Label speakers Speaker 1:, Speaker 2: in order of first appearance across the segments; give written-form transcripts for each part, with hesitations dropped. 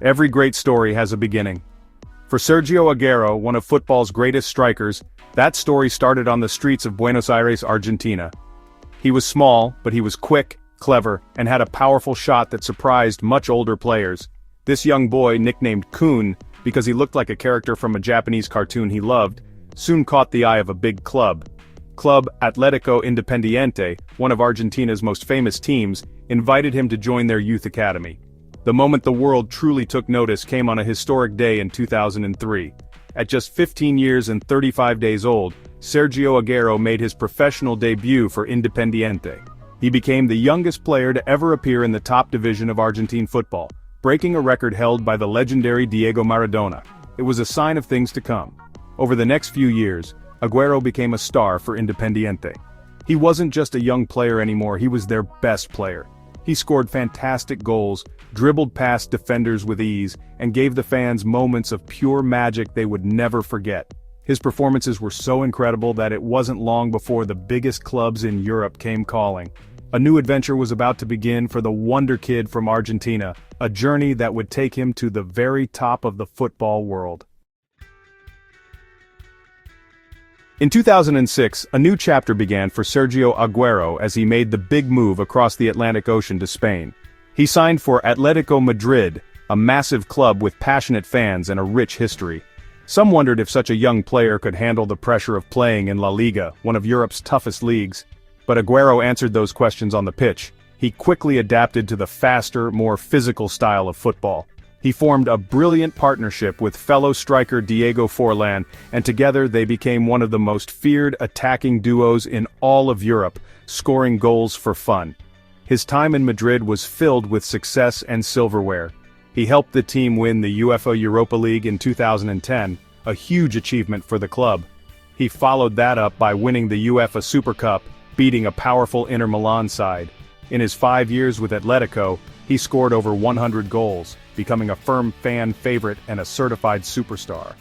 Speaker 1: Every great story has a beginning. For Sergio Agüero, one of football's greatest strikers, that story started on the streets of Buenos Aires, Argentina. He was small, but he was quick, clever, and had a powerful shot that surprised much older players. This young boy, nicknamed Kun, because he looked like a character from a Japanese cartoon he loved, soon caught the eye of a big club. Club Atlético Independiente, one of Argentina's most famous teams, invited him to join their youth academy. The moment the world truly took notice came on a historic day in 2003. At just 15 years and 35 days old, Sergio Agüero made his professional debut for Independiente. He became the youngest player to ever appear in the top division of Argentine football, breaking a record held by the legendary Diego Maradona. It was a sign of things to come. Over the next few years, Agüero became a star for Independiente. He wasn't just a young player anymore, he was their best player. He scored fantastic goals, dribbled past defenders with ease, and gave the fans moments of pure magic they would never forget. His performances were so incredible that it wasn't long before the biggest clubs in Europe came calling. A new adventure was about to begin for the wonder kid from Argentina, a journey that would take him to the very top of the football world. In 2006, a new chapter began for Sergio Agüero as he made the big move across the Atlantic Ocean to Spain. He signed for Atlético Madrid, a massive club with passionate fans and a rich history. Some wondered if such a young player could handle the pressure of playing in La Liga, one of Europe's toughest leagues. But Agüero answered those questions on the pitch. He quickly adapted to the faster, more physical style of football. He formed a brilliant partnership with fellow striker Diego Forlan, and together they became one of the most feared attacking duos in all of Europe, scoring goals for fun. His time in Madrid was filled with success and silverware. He helped the team win the UEFA Europa League in 2010, a huge achievement for the club. He followed that up by winning the UEFA Super Cup, beating a powerful Inter Milan side. In his 5 years with Atletico, he scored over 100 goals, becoming a firm fan favorite and a certified superstar.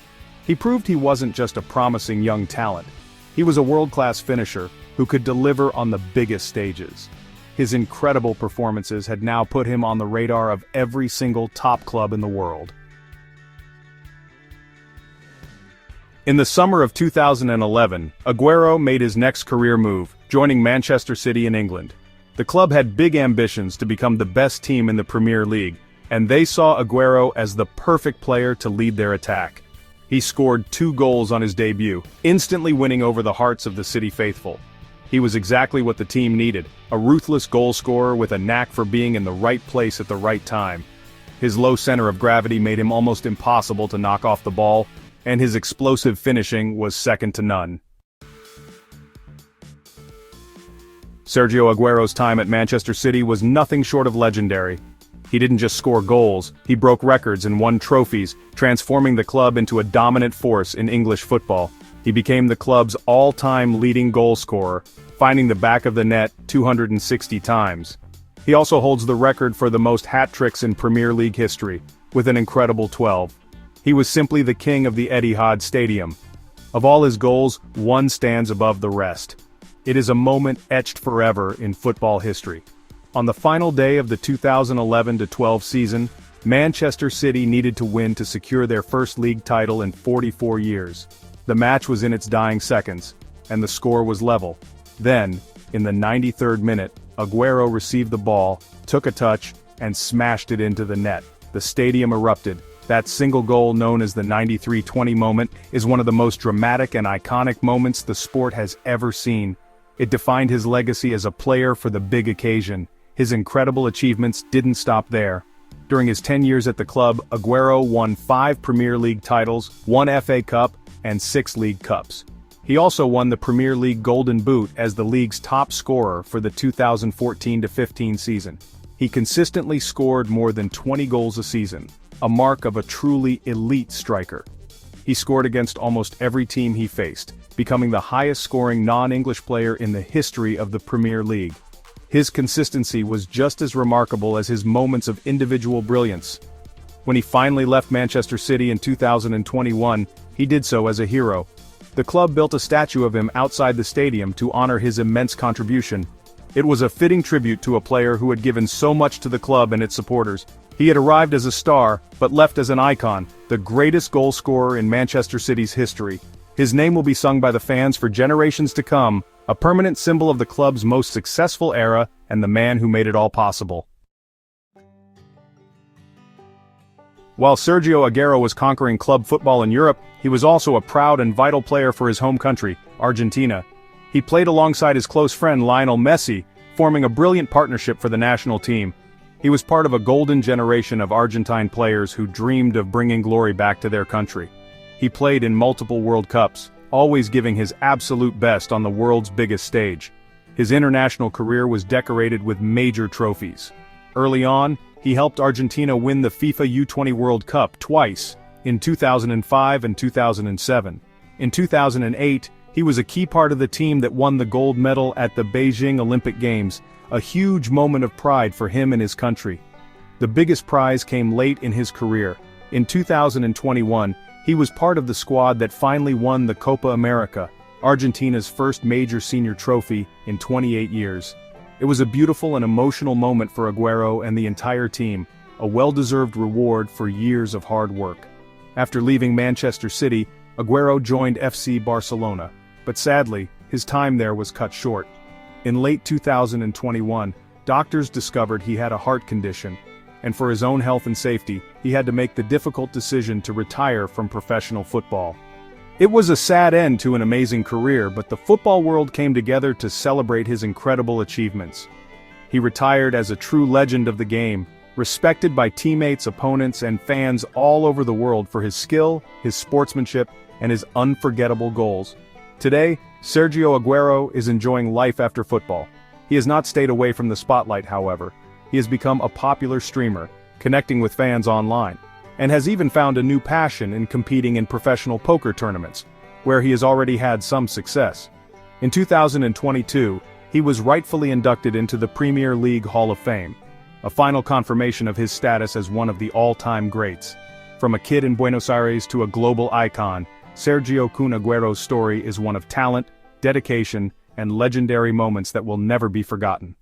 Speaker 1: He proved he wasn't just a promising young talent. He was a world-class finisher who could deliver on the biggest stages. His incredible performances had now put him on the radar of every single top club in the world. In the summer of 2011, Agüero made his next career move, joining Manchester City in England. The club had big ambitions to become the best team in the Premier League, and they saw Agüero as the perfect player to lead their attack. He scored 2 goals on his debut, instantly winning over the hearts of the City faithful. He was exactly what the team needed, a ruthless goal scorer with a knack for being in the right place at the right time. His low center of gravity made him almost impossible to knock off the ball, and his explosive finishing was second to none. Sergio Agüero's time at Manchester City was nothing short of legendary. He didn't just score goals, he broke records and won trophies, transforming the club into a dominant force in English football. He became the club's all-time leading goal scorer, finding the back of the net 260 times. He also holds the record for the most hat-tricks in Premier League history, with an incredible 12. He was simply the king of the Etihad Stadium. Of all his goals, one stands above the rest. It is a moment etched forever in football history. On the final day of the 2011-12 season, Manchester City needed to win to secure their first league title in 44 years. The match was in its dying seconds, and the score was level. Then, in the 93rd minute, Agüero received the ball, took a touch, and smashed it into the net. The stadium erupted. That single goal, known as the 93-20 moment, is one of the most dramatic and iconic moments the sport has ever seen. It defined his legacy as a player for the big occasion. His incredible achievements didn't stop there. During his 10 years at the club, Agüero won 5 Premier League titles, 1 FA Cup, and 6 League Cups. He also won the Premier League Golden Boot as the league's top scorer for the 2014-15 season. He consistently scored more than 20 goals a season, a mark of a truly elite striker. He scored against almost every team he faced, becoming the highest-scoring non-English player in the history of the Premier League. His consistency was just as remarkable as his moments of individual brilliance. When he finally left Manchester City in 2021, he did so as a hero. The club built a statue of him outside the stadium to honor his immense contribution. It was a fitting tribute to a player who had given so much to the club and its supporters. He had arrived as a star, but left as an icon, the greatest goal scorer in Manchester City's history. His name will be sung by the fans for generations to come, a permanent symbol of the club's most successful era and the man who made it all possible. While Sergio Agüero was conquering club football in Europe, he was also a proud and vital player for his home country, Argentina. He played alongside his close friend Lionel Messi, forming a brilliant partnership for the national team. He was part of a golden generation of Argentine players who dreamed of bringing glory back to their country. He played in multiple World Cups, always giving his absolute best on the world's biggest stage. His international career was decorated with major trophies. Early on, he helped Argentina win the FIFA U20 World Cup twice, in 2005 and 2007. In 2008, he was a key part of the team that won the gold medal at the Beijing Olympic Games, a huge moment of pride for him and his country. The biggest prize came late in his career. In 2021, he was part of the squad that finally won the Copa America, Argentina's first major senior trophy in 28 years. It was a beautiful and emotional moment for Agüero and the entire team, a well-deserved reward for years of hard work. After leaving Manchester City, Agüero joined FC Barcelona, but sadly, his time there was cut short. In late 2021, doctors discovered he had a heart condition, and for his own health and safety, he had to make the difficult decision to retire from professional football. It was a sad end to an amazing career, but the football world came together to celebrate his incredible achievements. He retired as a true legend of the game, respected by teammates, opponents, and fans all over the world for his skill, his sportsmanship, and his unforgettable goals. Today, Sergio Agüero is enjoying life after football. He has not stayed away from the spotlight, however. He has become a popular streamer, connecting with fans online, and has even found a new passion in competing in professional poker tournaments, where he has already had some success. In 2022, he was rightfully inducted into the Premier League Hall of Fame, a final confirmation of his status as one of the all-time greats. From a kid in Buenos Aires to a global icon, Sergio Agüero's story is one of talent, dedication, and legendary moments that will never be forgotten.